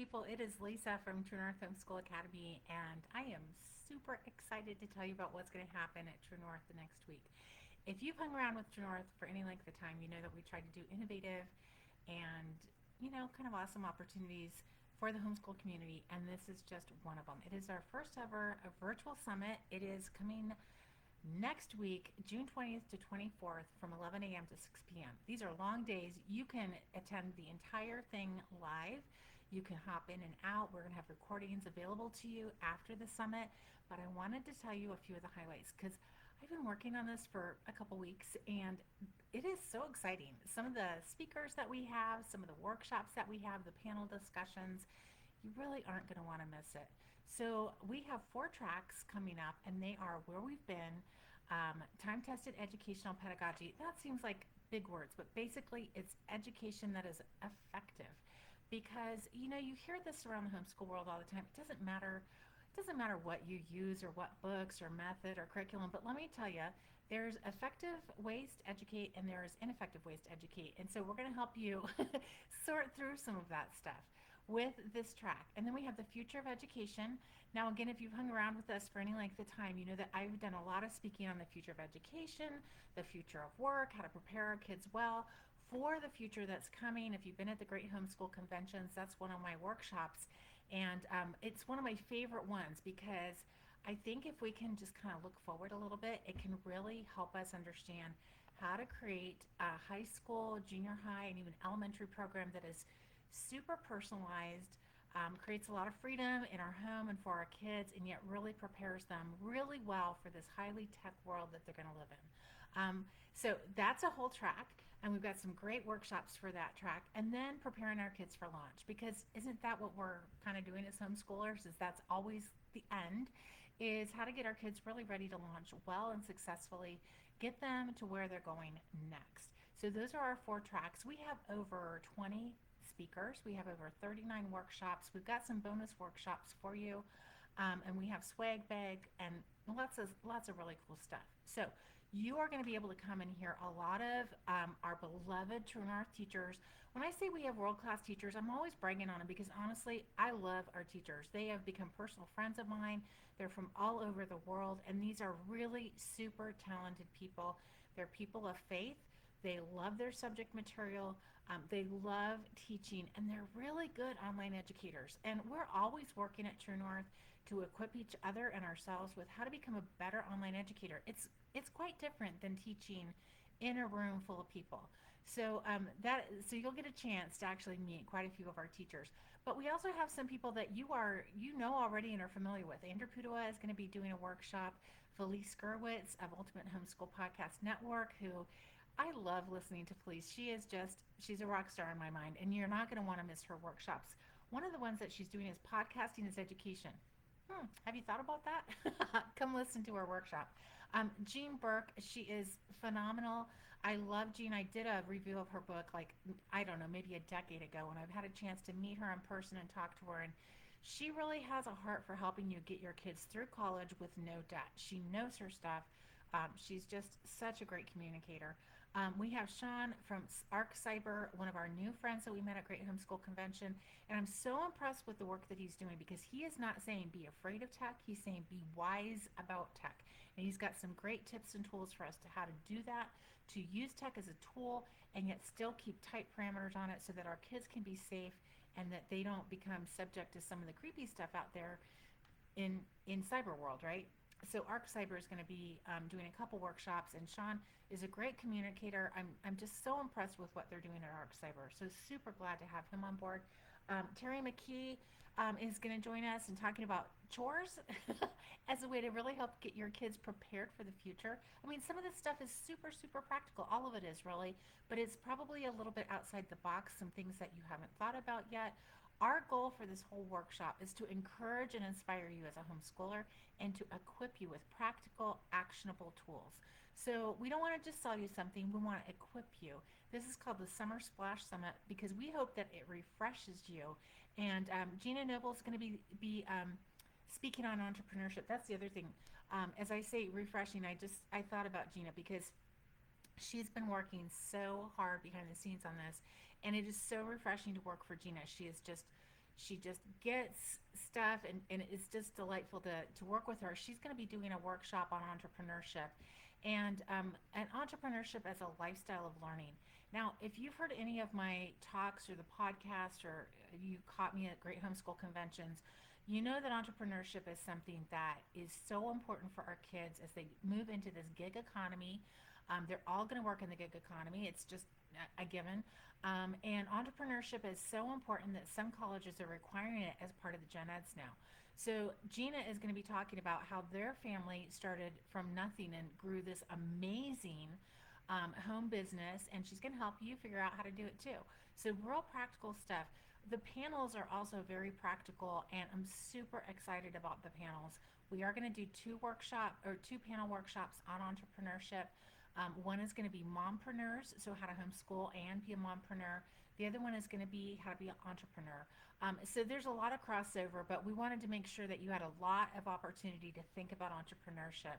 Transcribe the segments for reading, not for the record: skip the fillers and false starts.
people. It is Lisa from True North Homeschool Academy, and I am super excited to tell you about what's going to happen at True North the next week. If you've hung around with True North for any length of time, you know that we try to do innovative and, kind of awesome opportunities for the homeschool community, and this is just one of them. It is our first ever virtual summit. It is coming next week, June 20th to 24th from 11 a.m. to 6 p.m. These are long days. You can attend the entire thing live. You can hop in and out. We're going to have recordings available to you after the summit. But I wanted to tell you a few of the highlights because I've been working on this for a couple weeks and it is so exciting. Some of the speakers that we have, some of the workshops that we have, the panel discussions, you really aren't going to want to miss it. So we have 4 tracks coming up, and they are Where We've Been, Time-Tested Educational Pedagogy. That seems like big words, but basically it's education that is effective. Because, you hear this around the homeschool world all the time. It doesn't matter. It doesn't matter what you use or what books or method or curriculum, but let me tell you, there's effective ways to educate and there's ineffective ways to educate. And so we're going to help you sort through some of that stuff with this track. And then we have the future of education. Now, again, if you've hung around with us for any length of time, you know that I've done a lot of speaking on the future of education, the future of work, how to prepare our kids well for the future that's coming. If you've been at the Great Homeschool Conventions, that's one of my workshops. And it's one of my favorite ones because I think if we can just kind of look forward a little bit, it can really help us understand how to create a high school, junior high, and even elementary program that is super personalized, creates a lot of freedom in our home and for our kids, and yet really prepares them really well for this highly tech world that they're going to live in. So that's a whole track, and we've got some great workshops for that track, and then preparing our kids for launch, because isn't that what we're kind of doing as homeschoolers, is that's always the end, is how to get our kids really ready to launch well and successfully, get them to where they're going next. So those are our 4 tracks. We have over 20 speakers. We have over 39 workshops. We've got some bonus workshops for you, and we have swag bag and lots of really cool stuff. So you are going to be able to come and hear a lot of our beloved True North teachers. When I say we have world-class teachers, I'm always bragging on them because honestly, I love our teachers. They have become personal friends of mine. They're from all over the world, and these are really super talented people. They're people of faith. They love their subject material. They love teaching, and they're really good online educators. And we're always working at True North to equip each other and ourselves with how to become a better online educator. It's quite different than teaching in a room full of people. So so you'll get a chance to actually meet quite a few of our teachers. But we also have some people that you know already and are familiar with. Andrew Pudewa is going to be doing a workshop. Felice Gerwitz of Ultimate Homeschool Podcast Network, who I love listening to Felice. She's a rock star in my mind, and you're not going to want to miss her workshops. One of the ones that she's doing is podcasting as education. Have you thought about that? Come listen to her workshop. Jean Burke, she is phenomenal. I love Jean. I did a review of her book, I don't know, maybe a decade ago, and I've had a chance to meet her in person and talk to her, and she really has a heart for helping you get your kids through college with no debt. She knows her stuff. She's just such a great communicator. We have Shannan from ArkCyber, one of our new friends that we met at Great Homeschool Convention, and I'm so impressed with the work that he's doing because he is not saying be afraid of tech, he's saying be wise about tech. And he's got some great tips and tools for us to how to do that, to use tech as a tool and yet still keep tight parameters on it so that our kids can be safe and that they don't become subject to some of the creepy stuff out there in cyber world, right? So ArkCyber is going to be doing a couple workshops, and Sean is a great communicator. I'm just so impressed with what they're doing at ArkCyber. So super glad to have him on board. Terri McKee is going to join us and talking about chores as a way to really help get your kids prepared for the future. I mean, some of this stuff is super, super practical. All of it is really, but it's probably a little bit outside the box, some things that you haven't thought about yet. Our goal for this whole workshop is to encourage and inspire you as a homeschooler and to equip you with practical, actionable tools. So we don't want to just sell you something, we want to equip you. This is called the Summer Splash Summit because we hope that it refreshes you. And Gina Noble is going to be speaking on entrepreneurship. That's the other thing. As I say refreshing, I thought about Gina because she's been working so hard behind the scenes on this, and it is so refreshing to work for Gina. She is just She just gets stuff, and it's just delightful to work with her. She's going to be doing a workshop on entrepreneurship and entrepreneurship as a lifestyle of learning. Now, if you've heard any of my talks or the podcast, or you caught me at great homeschool conventions, you know that entrepreneurship is something that is so important for our kids as they move into this gig economy. They're all going to work in the gig economy. It's just a given. And entrepreneurship is so important that some colleges are requiring it as part of the gen eds now. So Gina is going to be talking about how their family started from nothing and grew this amazing home business, and she's going to help you figure out how to do it too. So real practical stuff. The panels are also very practical, and I'm super excited about the panels. We are going to do two panel workshops on entrepreneurship. One is going to be mompreneurs, so how to homeschool and be a mompreneur. The other one is going to be how to be an entrepreneur. So there's a lot of crossover, but we wanted to make sure that you had a lot of opportunity to think about entrepreneurship.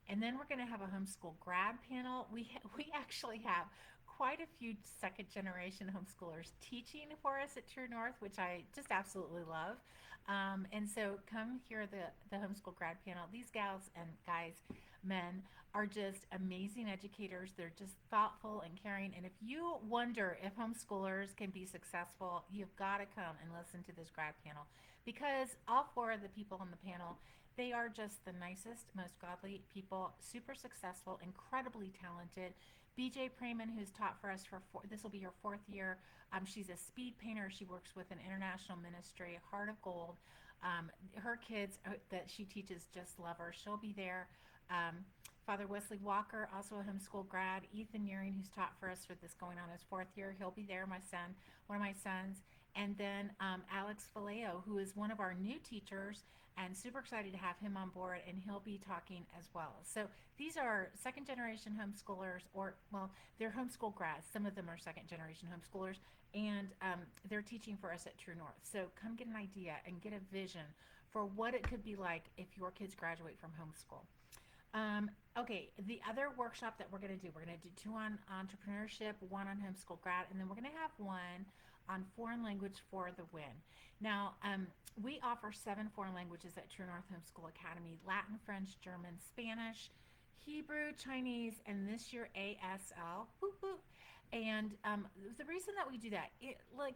And then we're going to have a homeschool grad panel. We actually have quite a few second generation homeschoolers teaching for us at True North, which I just absolutely love. And so come hear the homeschool grad panel. These gals and guys, men, are just amazing educators. They're just thoughtful and caring. And if you wonder if homeschoolers can be successful, you've got to come and listen to this grad panel, because all four of the people on the panel, they are just the nicest, most godly people, super successful, incredibly talented. BJ Pramman, who's taught for us this will be her fourth year. She's a speed painter. She works with an international ministry, Heart of Gold. Her kids that she teaches just love her. She'll be there. Father Wesley Walker, also a homeschool grad. Ethan Nehring, who's taught for us for this going on his fourth year. He'll be there, one of my sons. And then Alex Vallejo, who is one of our new teachers, and super excited to have him on board, and he'll be talking as well. So these are second generation homeschoolers, or, well, they're homeschool grads. Some of them are second generation homeschoolers, and they're teaching for us at True North. So come get an idea and get a vision for what it could be like if your kids graduate from homeschool. Okay, the other workshop that we're going to do two on entrepreneurship, one on homeschool grad, and then we're going to have one on foreign language for the win. Now, we offer 7 foreign languages at True North Homeschool Academy: Latin, French, German, Spanish, Hebrew, Chinese, and this year ASL. Whoop, whoop. And the reason that we do that,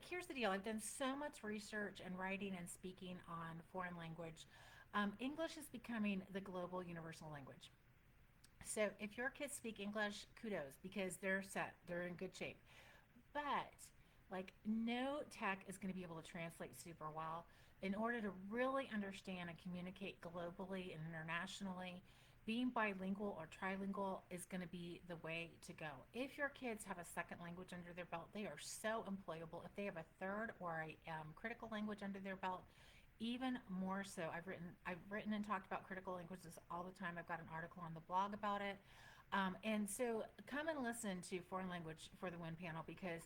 here's the deal. I've done so much research and writing and speaking on foreign language. English is becoming the global universal language. So if your kids speak English, kudos, because they're set, they're in good shape. But no tech is going to be able to translate super well. In order to really understand and communicate globally and internationally, being bilingual or trilingual is going to be the way to go. If your kids have a second language under their belt, they are so employable. If they have a third or a critical language under their belt, even more so. I've written and talked about critical languages all the time. I've got an article on the blog about it. And so come and listen to Foreign Language for the Win panel, because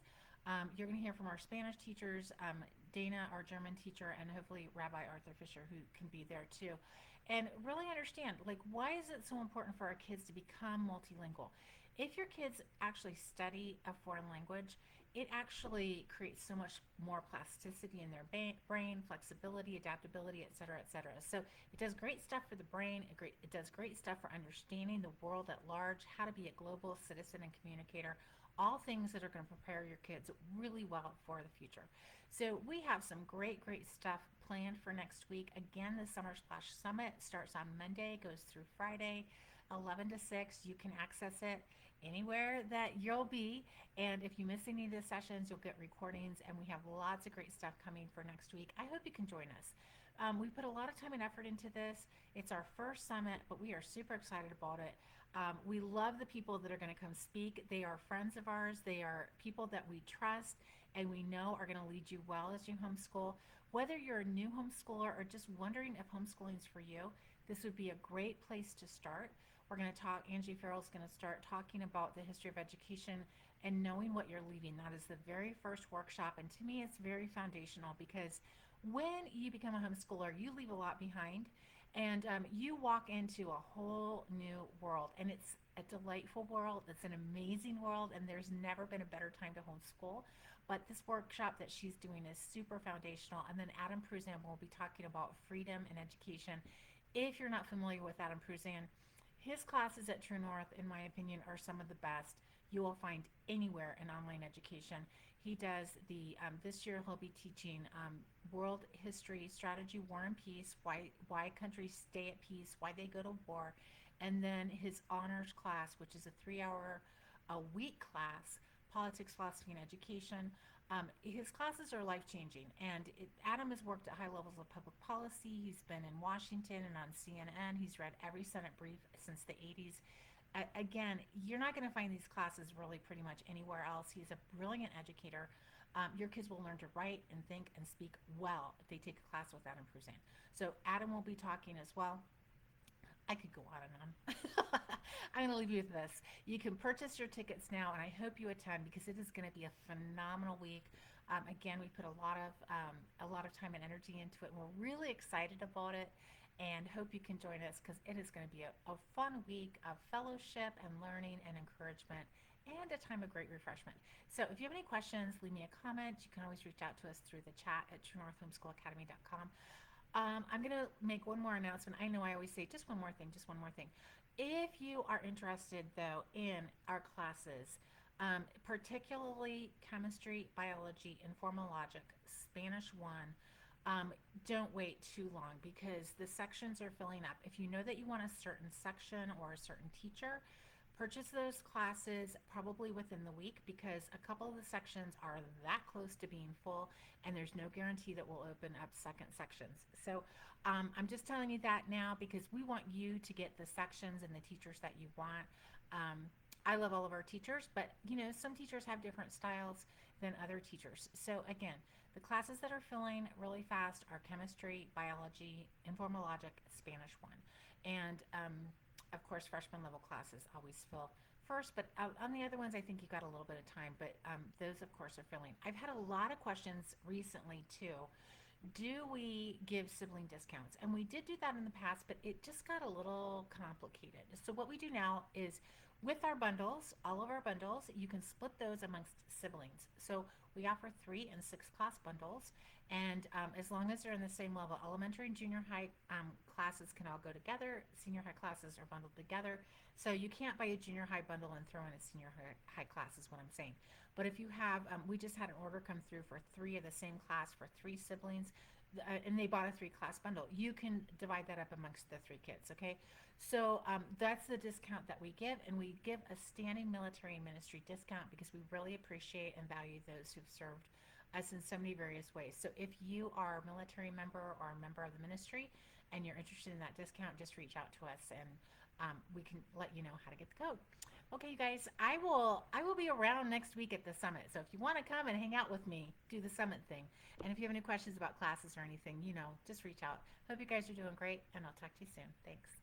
you're going to hear from our Spanish teachers, Dana, our German teacher, and hopefully Rabbi Arthur Fisher, who can be there too. And really understand, why is it so important for our kids to become multilingual? If your kids actually study a foreign language, it actually creates so much more plasticity in their brain, flexibility, adaptability, et cetera, et cetera. So it does great stuff for the brain. It does great stuff for understanding the world at large, how to be a global citizen and communicator, all things that are going to prepare your kids really well for the future. So we have some great stuff planned for next week. Again, the Summer Splash Summit starts on Monday, goes through Friday, 11 to 6. You can access it anywhere that you'll be, and if you miss any of the sessions, you'll get recordings, and we have lots of great stuff coming for next week. I hope you can join us. We put a lot of time and effort into this. It's our first summit, but we are super excited about it. We love the people that are going to come speak. They are friends of ours. They are people that we trust and we know are going to lead you well as you homeschool. Whether you're a new homeschooler or just wondering if homeschooling is for you, this would be a great place to start. We're going to talk, Angie Ferrell's going to start talking about the history of education and knowing what you're leaving. That is the very first workshop, and to me it's very foundational, because when you become a homeschooler, you leave a lot behind, and you walk into a whole new world, and it's a delightful world. It's an amazing world, and there's never been a better time to homeschool. But this workshop that she's doing is super foundational. And then Adam Pruzan will be talking about freedom and education. If you're not familiar with Adam Pruzan, his classes at True North, in my opinion, are some of the best you will find anywhere in online education. He does this year he'll be teaching world history, strategy, war and peace, why countries stay at peace, why they go to war, and then his honors class, which is a 3 hour a week class, politics, philosophy, and education. His classes are life changing, and Adam has worked at high levels of public policy. He's been in Washington and on CNN. He's read every Senate brief since the 80s. Again, you're not going to find these classes really pretty much anywhere else. He's a brilliant educator. Your kids will learn to write and think and speak well if they take a class with Adam Pruzan. So Adam will be talking as well. I could go on and on. I'm going to leave you with this. You can purchase your tickets now, and I hope you attend because it is going to be a phenomenal week. Again, we put a lot of time and energy into it, and we're really excited about it, and hope you can join us because it is going to be a fun week of fellowship and learning and encouragement, and a time of great refreshment. So if you have any questions, leave me a comment. You can always reach out to us through the chat at truenorthhomeschoolacademy.com. I'm going to make one more announcement. I know I always say just one more thing. If you are interested, though, in our classes, particularly chemistry, biology, informal logic, Spanish 1, don't wait too long because the sections are filling up. If you know that you want a certain section or a certain teacher, purchase those classes probably within the week because a couple of the sections are that close to being full, and there's no guarantee that we'll open up second sections. So I'm just telling you that now because we want you to get the sections and the teachers that you want. I love all of our teachers, but some teachers have different styles than other teachers. So again, the classes that are filling really fast are chemistry, biology, informal logic, Spanish 1. And of course, freshman level classes always fill first, but on the other ones, I think you got a little bit of time, but those, of course, are filling. I've had a lot of questions recently, too. Do we give sibling discounts? And we did do that in the past, but it just got a little complicated. So what we do now is with our bundles, all of our bundles, you can split those amongst siblings. So we offer 3 and 6 class bundles, and as long as they're in the same level, elementary and junior high classes can all go together. Senior high classes are bundled together. So you can't buy a junior high bundle and throw in a senior high class is what I'm saying. But if you have, we just had an order come through for 3 of the same class for 3 siblings, and they bought a 3 class bundle. You can divide that up amongst the 3 kids, okay? So that's the discount that we give, and we give a standing military and ministry discount because we really appreciate and value those who've served us in so many various ways. So if you are a military member or a member of the ministry and you're interested in that discount, just reach out to us and we can let you know how to get the code. Okay, you guys, I will be around next week at the summit. So if you want to come and hang out with me, do the summit thing. And if you have any questions about classes or anything, just reach out. Hope you guys are doing great, and I'll talk to you soon. Thanks.